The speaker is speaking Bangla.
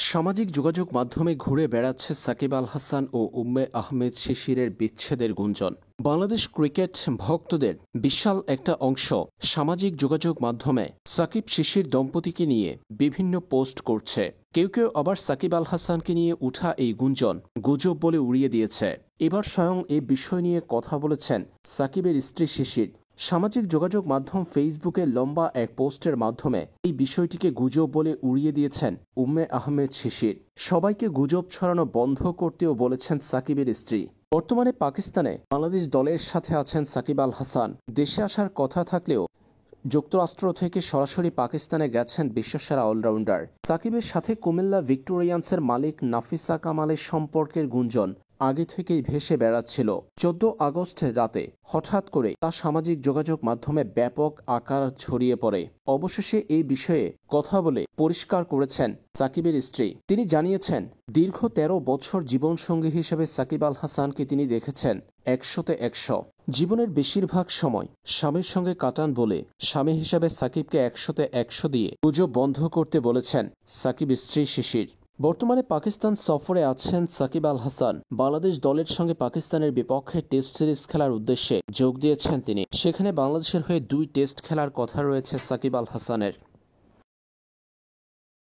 সামাজিক যোগাযোগ মাধ্যমে ঘুরে বেড়াচ্ছে সাকিব আল হাসান ও উম্মে আহমেদ শিশিরের বিচ্ছেদের গুঞ্জন। বাংলাদেশ ক্রিকেট ভক্তদের বিশাল একটা অংশ সামাজিক যোগাযোগ মাধ্যমে সাকিব শিশির দম্পতিকে নিয়ে বিভিন্ন পোস্ট করছে। কেউ কেউ আবার সাকিব আল হাসানকে নিয়ে উঠা এই গুজব বলে উড়িয়ে দিয়েছে। এবার স্বয়ং এই বিষয় নিয়ে কথা বলেছেন সাকিবের স্ত্রী শিশির। সামাজিক যোগাযোগ মাধ্যম ফেসবুকে লম্বা এক পোস্টের মাধ্যমে এই বিষয়টিকে গুজব বলে উড়িয়ে দিয়েছেন উম্মে আহমেদ শিশির। সবাইকে গুজব ছড়ানো বন্ধ করতেও বলেছেন সাকিবের স্ত্রী। বর্তমানে পাকিস্তানে বাংলাদেশ দলের সাথে আছেন সাকিব আল হাসান। দেশে আসার কথা থাকলেও যুক্তরাষ্ট্র থেকে সরাসরি পাকিস্তানে গেছেন বিশ্বসেরা অলরাউন্ডার। সাকিবের সাথে কুমিল্লা ভিক্টোরিয়ান্সের মালিক নাফিসা কামালের সম্পর্কের গুঞ্জন আগে থেকেই ভেসে বেড়াচ্ছিল। 14 আগস্ট রাতে হঠাৎ করে তা সামাজিক যোগাযোগ মাধ্যমে ব্যাপক আকার ছড়িয়ে পড়ে। অবশেষে এই বিষয়ে কথা বলে পরিষ্কার করেছেন সাকিবের স্ত্রী। তিনি জানিয়েছেন, দীর্ঘ 13 বছর জীবনসঙ্গী হিসেবে সাকিব আল হাসানকে তিনি দেখেছেন 100-তে 100। জীবনের বেশিরভাগ সময় স্বামীর সঙ্গে কাটান বলে স্বামী হিসেবে সাকিবকে 100-তে 100 দিয়ে গুজব বন্ধ করতে বলেছেন সাকিব স্ত্রী শিশির। বর্তমানে পাকিস্তান সফরে আছেন সাকিব আল হাসান। বাংলাদেশ দলের সঙ্গে পাকিস্তানের বিপক্ষে টেস্ট সিরিজ খেলার উদ্দেশ্যে যোগ দিয়েছেন তিনি। সেখানে বাংলাদেশের হয়ে 2 টেস্ট খেলার কথা রয়েছে সাকিব আল হাসানের।